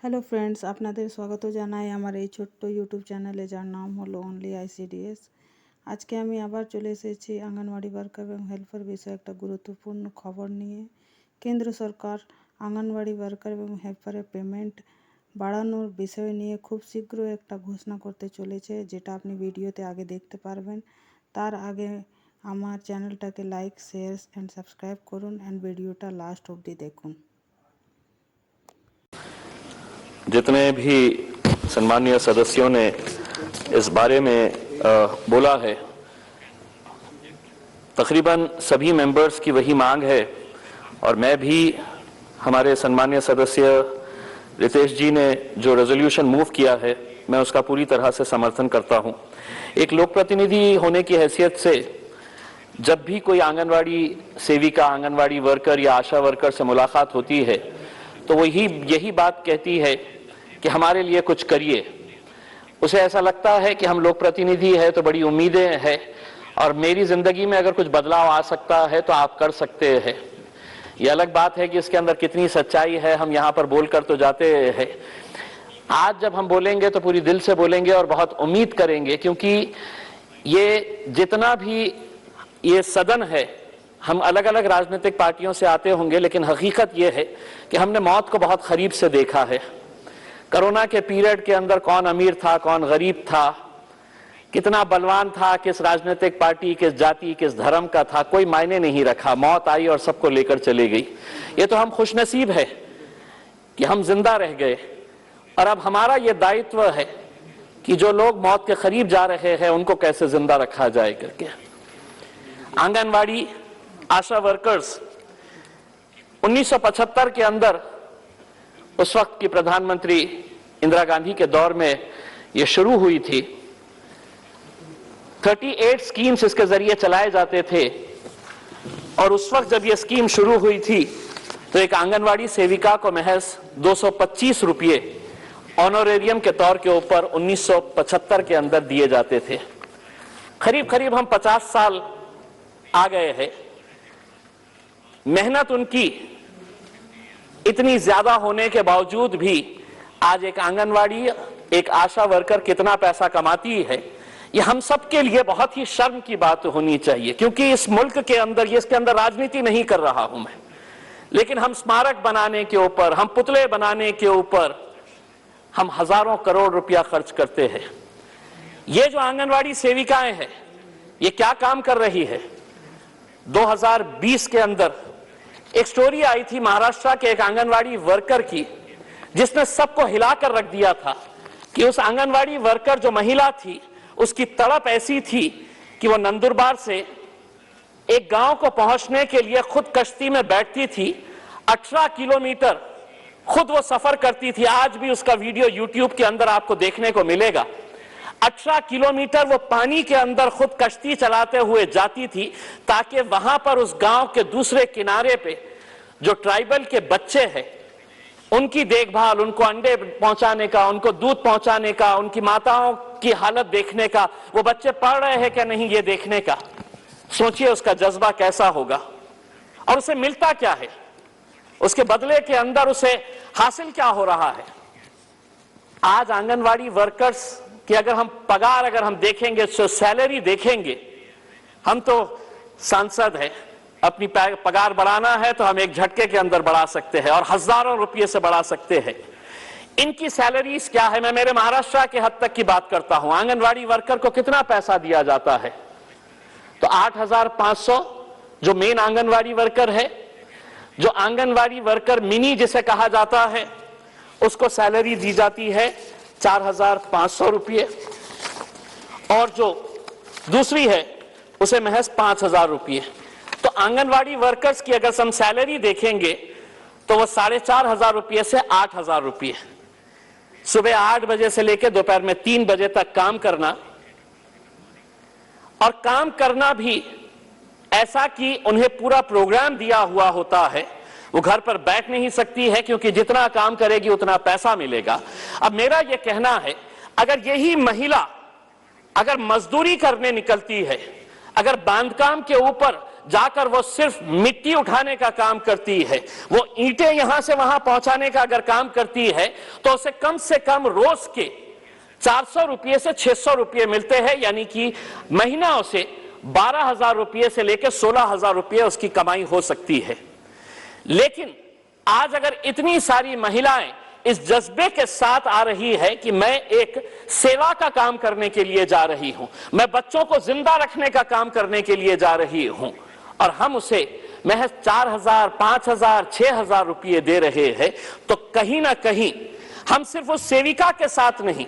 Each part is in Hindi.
হ্যালো ফ্রেন্ডস, আপনাদের স্বাগত জানাই আমার এই ছোট্ট ইউটিউব চ্যানেলে, যার নাম হলো অনলি আইসিডিএস। আজকে আমি আবার চলে এসেছি আঙ্গনওয়াড়ি ওয়ার্কার এবং হেল্পার বিষয়ে একটা গুরুত্বপূর্ণ খবর নিয়ে। কেন্দ্র সরকার আঙ্গনওয়াড়ি ওয়ার্কার এবং হেল্পারের পেমেন্ট বাড়ানোর বিষয় নিয়ে খুব শীঘ্রই একটা ঘোষণা করতে চলেছে, যেটা আপনি ভিডিওতে আগে দেখতে পারবেন। তার আগে আমার চ্যানেলটাকে লাইক, শেয়ার অ্যান্ড সাবস্ক্রাইব করুন অ্যান্ড ভিডিওটা লাস্ট অবধি দেখুন। जितने भी सम्मानीय सदस्यों ने इस बारे में बोला है, तकरीबन सभी मेंबर्स की वही मांग है और मैं भी हमारे सम्मानीय सदस्य रितेश जी ने जो रेजोल्यूशन मूव किया है, मैं उसका पूरी तरह से समर्थन करता हूं। एक लोक प्रतिनिधि होने की हैसियत से जब भी कोई आंगनवाड़ी सेविका, आंगनवाड़ी वर्कर या आशा वर्कर से मुलाकात होती है तो वो यही बात कहती है कि हमारे लिए कुछ करिए। उसे ऐसा लगता है कि हम लोक प्रतिनिधि है तो बड़ी उम्मीदें हैं और मेरी जिंदगी में अगर कुछ बदलाव आ सकता है तो आप कर सकते हैं। यह अलग बात है कि इसके अंदर कितनी सच्चाई है, हम यहाँ पर बोलकर तो जाते हैं। आज जब हम बोलेंगे तो पूरी दिल से बोलेंगे और बहुत उम्मीद करेंगे, क्योंकि ये जितना भी ये सदन है, हम अलग अलग राजनीतिक पार्टियों से आते होंगे, लेकिन हकीकत यह है कि हमने मौत को बहुत करीब से देखा है। कोरोना के पीरियड के अंदर कौन अमीर था, कौन गरीब था, कितना बलवान था, किस राजनीतिक पार्टी, किस जाति, किस धर्म का था, कोई मायने नहीं रखा। मौत आई और सबको लेकर चली गई। ये तो हम खुशनसीब है कि हम जिंदा रह गए और अब हमारा ये दायित्व है कि जो लोग मौत के करीब जा रहे हैं उनको कैसे जिंदा रखा जाए करके। आंगनवाड़ी आशा वर्कर्स 1975 के अंदर उस वक्त की प्रधानमंत्री इंदिरा गांधी के दौर में यह शुरू हुई थी। 38 स्कीम्स इसके जरिए चलाए जाते थे और उस वक्त जब यह स्कीम शुरू हुई थी तो एक आंगनवाड़ी सेविका को महज 225 रुपये ऑनोरेरियम के तौर के ऊपर 1975 के अंदर दिए जाते थे। करीब करीब हम 50 साल आ गए हैं। मेहनत उनकी इतनी ज्यादा होने के बावजूद भी आज एक आंगनवाड़ी, एक आशा वर्कर कितना पैसा कमाती है, यह हम सब के लिए बहुत ही शर्म की बात होनी चाहिए। क्योंकि इस मुल्क के अंदर, इसके अंदर राजनीति नहीं कर रहा हूं मैं, लेकिन हम स्मारक बनाने के ऊपर, हम पुतले बनाने के ऊपर हम हजारों करोड़ रुपया खर्च करते हैं। ये जो आंगनवाड़ी सेविकाएं हैं, ये क्या काम कर रही है? 2020 के अंदर एक स्टोरी आई थी महाराष्ट्र के एक आंगनवाड़ी वर्कर की, जिसने सबको हिलाकर रख दिया था कि उस आंगनवाड़ी वर्कर जो महिला थी, उसकी तड़प ऐसी थी कि वो नंदुरबार से एक गांव को पहुंचने के लिए खुद कश्ती में बैठती थी। 18 किलोमीटर खुद वो सफर करती थी। आज भी उसका वीडियो यूट्यूब के अंदर आपको देखने को मिलेगा। 18 किलोमीटर वो पानी के अंदर खुद कश्ती चलाते हुए जाती थी, ताकि वहां पर उस गांव के दूसरे किनारे पे जो ट्राइबल के बच्चे हैं उनकी देखभाल, उनको अंडे पहुंचाने का, उनको दूध पहुंचाने का, उनकी माताओं की हालत देखने का, वो बच्चे पढ़ रहे हैं क्या नहीं ये देखने का। सोचिए उसका जज्बा कैसा होगा और उसे मिलता क्या है, उसके बदले के अंदर उसे हासिल क्या हो रहा है। आज आंगनवाड़ी वर्कर्स कि अगर हम पगार देखेंगे, सैलरी देखेंगे, हम तो सांसद हैं, अपनी पगार बढ़ाना है तो हम एक झटके के अंदर बढ़ा सकते हैं और हजारों रुपये से बढ़ा सकते हैं। इनकी सैलरीज क्या है? मैं मेरे महाराष्ट्र के हद तक की बात करता हूं। आंगनवाड़ी वर्कर को कितना पैसा दिया जाता है? तो 8,500 जो मेन आंगनवाड़ी वर्कर है, जो आंगनवाड़ी वर्कर मिनी जिसे कहा जाता है, उसको सैलरी दी जाती है 4,500 रुपये और जो दूसरी है उसे महज 5,000 रुपये। तो आंगनवाड़ी वर्कर्स की अगर हम सैलरी देखेंगे तो वो 4,500 रुपये से 8,000 रुपये। सुबह 8 बजे से लेकर दोपहर में 3 बजे तक काम करना, और काम करना भी ऐसा कि उन्हें पूरा प्रोग्राम दिया हुआ होता है। वो घर पर बैठ नहीं सकती है, क्योंकि जितना काम करेगी उतना पैसा मिलेगा। अब मेरा यह कहना है, अगर यही महिला अगर मजदूरी करने निकलती है, अगर बांधकाम के ऊपर जाकर वो सिर्फ मिट्टी उठाने का काम करती है, वो ईंटें यहां से वहां पहुंचाने का अगर काम करती है, तो उसे कम से कम रोज के 400 रुपये से 600 रुपये मिलते हैं, यानी कि महीना उसे 12,000 रुपये से लेकर 16,000 रुपये उसकी कमाई हो सकती है। लेकिन आज अगर इतनी सारी महिलाएं इस जज्बे के साथ आ रही है कि मैं एक सेवा का काम करने के लिए जा रही हूं, मैं बच्चों को जिंदा रखने का काम करने के लिए जा रही हूं, और हम उसे महज 4,000, 5,000, 6,000 रुपये दे रहे हैं, तो कहीं ना कहीं हम सिर्फ उस सेविका के साथ नहीं,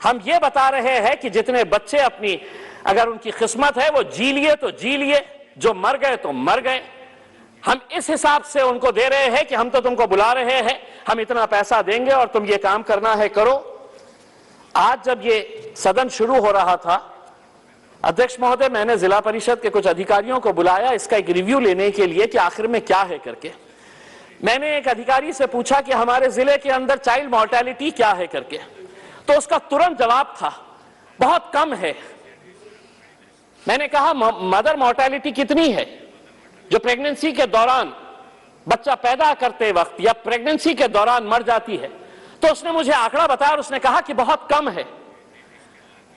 हम ये बता रहे हैं कि जितने बच्चे अपनी, अगर उनकी किस्मत है वो जी लिए तो जी लिए, जो मर गए तो मर गए, हम इस हिसाब से उनको दे रहे हैं कि हम तो तुमको बुला रहे हैं, हम इतना पैसा देंगे और तुम ये काम करना है करो। आज जब ये सदन शुरू हो रहा था, अध्यक्ष महोदय, मैंने जिला परिषद के कुछ अधिकारियों को बुलाया इसका एक रिव्यू लेने के लिए कि आखिर में क्या है करके। मैंने एक अधिकारी से पूछा कि हमारे जिले के अंदर चाइल्ड मॉर्टेलिटी क्या है करके, तो उसका तुरंत जवाब था बहुत कम है। मैंने कहा मदर मॉर्टेलिटी कितनी है, जो प्रेगनेंसी के दौरान बच्चा पैदा करते वक्त या प्रेगनेंसी के दौरान मर जाती है, तो उसने मुझे आंकड़ा बताया और उसने कहा कि बहुत कम है।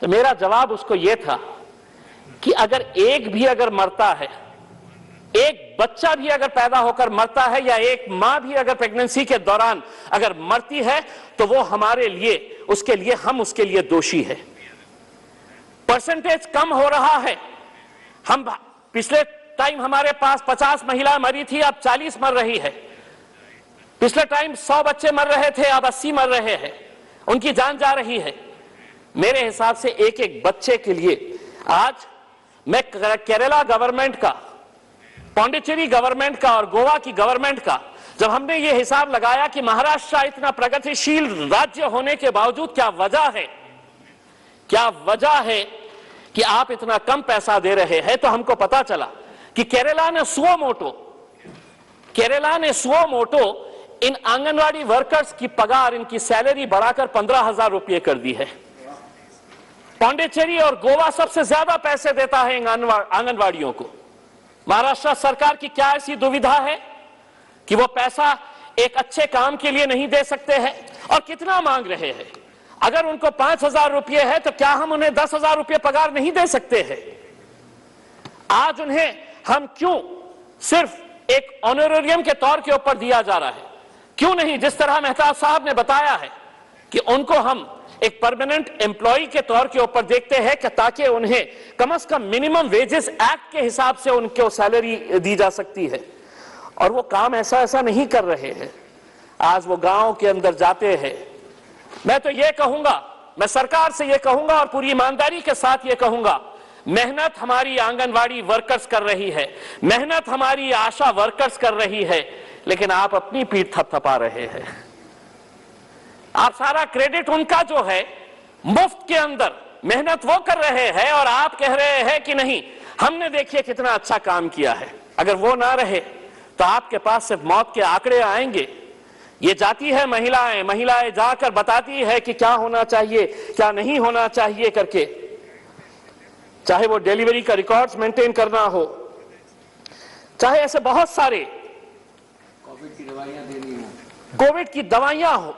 तो मेरा जवाब उसको यह था कि अगर एक भी अगर मरता है, एक बच्चा भी अगर पैदा होकर मरता है, या एक मां भी अगर प्रेगनेंसी के दौरान अगर मरती है, तो वो हमारे लिए, उसके लिए, हम उसके लिए दोषी है। परसेंटेज कम हो रहा है। हम पिछले टाइम हमारे पास 50 महिला मरी थी, अब 40 मर रही है। पिछले टाइम 100 बच्चे मर रहे थे, अब 80 मर रहे हैं, उनकी जान जा रही है। मेरे हिसाब से एक एक बच्चे के लिए आज मैं केरला गवर्नमेंट का, पौंडीचेरी गवर्नमेंट का और गोवा की गवर्नमेंट का, जब हमने ये हिसाब लगाया कि महाराष्ट्र इतना प्रगतिशील राज्य होने के बावजूद क्या वजह है कि आप इतना कम पैसा दे रहे हैं, तो हमको पता चला कि केरला ने सुओ मोटो इन आंगनवाड़ी वर्कर्स की पगार, इनकी सैलरी बढ़ाकर 15,000 रुपये कर दी है। पौंडीचेरी और गोवा सबसे ज्यादा पैसे देता है आंगनवाड़ियों को। महाराष्ट्र सरकार की क्या ऐसी दुविधा है कि वो पैसा एक अच्छे काम के लिए नहीं दे सकते हैं? और कितना मांग रहे हैं? अगर उनको 5,000 रुपये है, तो क्या हम उन्हें 10,000 रुपये पगार नहीं दे सकते हैं? आज उन्हें हम क्यों सिर्फ एक ऑनरेरियम के तौर के ऊपर दिया जा रहा है? क्यों नहीं, जिस तरह मेहता साहब ने बताया है, कि उनको हम एक परमानेंट एम्प्लॉय के तौर के ऊपर देखते हैं, कि ताकि उन्हें कम से कम मिनिमम वेजेस एक्ट के हिसाब से उनको सैलरी दी जा सकती है। और वो काम ऐसा नहीं कर रहे हैं। आज वो गांव के अंदर जाते हैं। मैं तो ये कहूंगा, मैं सरकार से ये कहूंगा और पूरी ईमानदारी के साथ ये कहूंगा, मेहनत हमारी आंगनवाड़ी वर्कर्स कर रही है, मेहनत हमारी आशा वर्कर्स कर रही है, लेकिन आप अपनी पीठ थपथपा रहे हैं। आप सारा क्रेडिट उनका जो है, मुफ्त के अंदर मेहनत वो कर रहे हैं, और आप कह रहे हैं कि नहीं, हमने देखिए कितना अच्छा काम किया है। अगर वो ना रहे तो आपके पास सिर्फ मौत के आंकड़े आएंगे। ये जाती है महिलाएं जाकर बताती है कि क्या होना चाहिए, क्या नहीं होना चाहिए करके, चाहे वो डिलीवरी का रिकॉर्ड्स मेंटेन करना हो, चाहे ऐसे बहुत सारे कोविड की दवाइयां हो।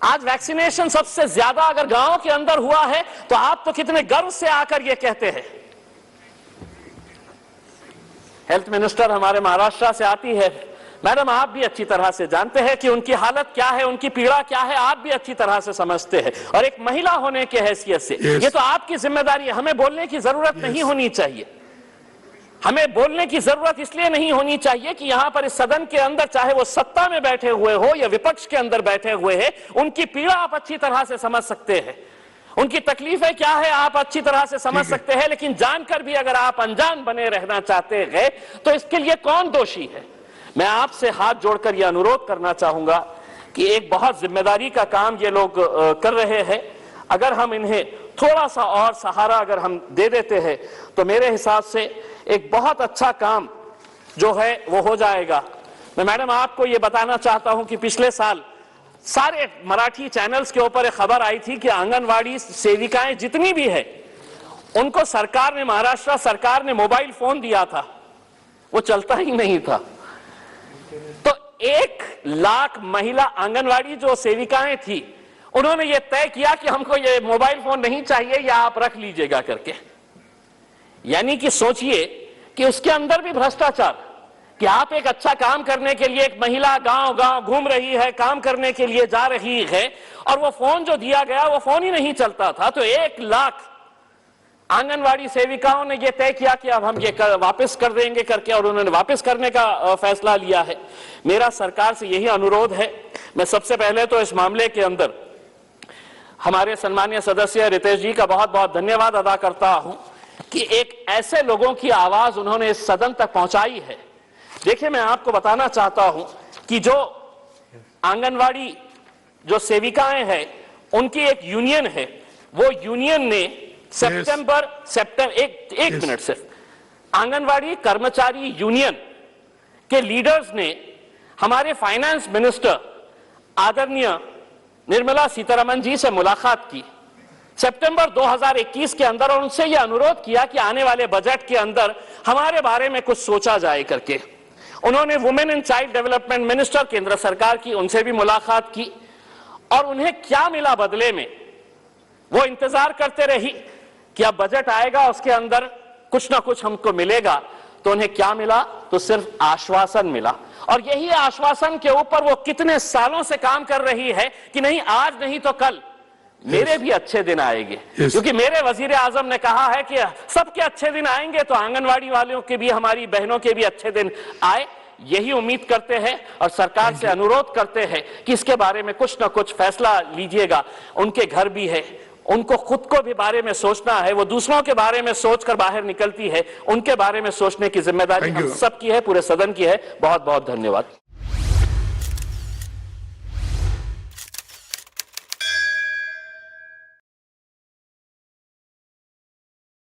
आज वैक्सीनेशन सबसे ज्यादा अगर गांव के अंदर हुआ है, तो आप तो कितने गर्व से आकर ये कहते हैं। हेल्थ मिनिस्टर हमारे महाराष्ट्र से आती है। मैडम, आप भी अच्छी तरह से जानते हैं कि उनकी हालत क्या है, उनकी पीड़ा क्या है, आप भी अच्छी तरह से समझते हैं। और एक महिला होने के हैसियत से ये तो आपकी जिम्मेदारी है। हमें बोलने की जरूरत नहीं होनी चाहिए। हमें बोलने की जरूरत इसलिए नहीं होनी चाहिए कि यहां पर इस सदन के अंदर, चाहे वो सत्ता में बैठे हुए हो या विपक्ष के अंदर बैठे हुए हैं, उनकी पीड़ा आप अच्छी तरह से समझ सकते हैं, उनकी तकलीफें क्या है आप अच्छी तरह से समझ सकते हैं। लेकिन जानकर भी अगर आप अनजान बने रहना चाहते हैं, तो इसके लिए कौन दोषी है? मैं आपसे हाथ जोड़कर यह अनुरोध करना चाहूंगा कि एक बहुत जिम्मेदारी का काम ये लोग कर रहे हैं। अगर हम इन्हें थोड़ा सा और सहारा अगर हम दे देते हैं, तो मेरे हिसाब से एक बहुत अच्छा काम जो है वो हो जाएगा। मैं मैडम आपको ये बताना चाहता हूं कि पिछले साल सारे मराठी चैनल्स के ऊपर एक खबर आई थी कि आंगनवाड़ी सेविकाएं जितनी भी है, उनको सरकार ने, महाराष्ट्र सरकार ने मोबाइल फोन दिया था, वो चलता ही नहीं था। तो 1 लाख महिला आंगनवाड़ी जो सेविकाएं थी, उन्होंने ये तय किया कि हमको ये मोबाइल फोन नहीं चाहिए, या आप रख लीजिएगा करके। यानी कि सोचिए कि उसके अंदर भी भ्रष्टाचार, कि आप एक अच्छा काम करने के लिए, एक महिला गांव गांव घूम रही है, काम करने के लिए जा रही है, और वो फोन जो दिया गया वो फोन ही नहीं चलता था। तो 1 लाख आंगनवाड़ी सेविकाओं ने ये तय किया कि अब हम ये वापस कर देंगे करके, और उन्होंने वापस करने का फैसला लिया है। मेरा सरकार से यही अनुरोध है। मैं सबसे पहले तो इस मामले के अंदर हमारे सम्मानीय सदस्य रितेश जी का बहुत बहुत धन्यवाद अदा करता हूं कि एक ऐसे लोगों की आवाज उन्होंने इस सदन तक पहुंचाई है। देखिए, मैं आपको बताना चाहता हूं कि जो आंगनवाड़ी जो सेविकाएं हैं, उनकी एक यूनियन है, वो यूनियन ने सितंबर एक मिनट सिर्फ, आंगनवाड़ी कर्मचारी यूनियन के लीडर्स ने हमारे फाइनेंस मिनिस्टर आदरणीय निर्मला सीतारमण जी से मुलाकात की सितंबर 2021 के अंदर, और उनसे यह अनुरोध किया कि आने वाले बजट के अंदर हमारे बारे में कुछ सोचा जाए करके। उन्होंने women and child development minister केंद्र सरकार की, उनसे भी मुलाकात की, और उन्हें क्या मिला बदले में, वो इंतजार करते रही कि अब बजट आएगा, उसके अंदर कुछ ना कुछ हमको मिलेगा। तो उन्हें क्या मिला? तो सिर्फ आश्वासन मिला। और यही आश्वासन के ऊपर वो कितने सालों से काम कर रही है कि नहीं, आज नहीं तो कल मेरे भी अच्छे दिन आएंगे। क्योंकि मेरे वजीर आजम ने कहा है कि सबके अच्छे दिन आएंगे, तो आंगनवाड़ी वालों के भी, हमारी बहनों के भी अच्छे दिन आए। यही उम्मीद करते हैं और सरकार से अनुरोध करते हैं कि इसके बारे में कुछ ना कुछ फैसला लीजिएगा। उनके घर भी है, उनको खुद को भी बारे में सोचना है, वो दूसरों के बारे में सोचकर बाहर निकलती है, उनके बारे में सोचने की जिम्मेदारी हम सबकी है, पूरे सदन की है। बहुत बहुत धन्यवाद।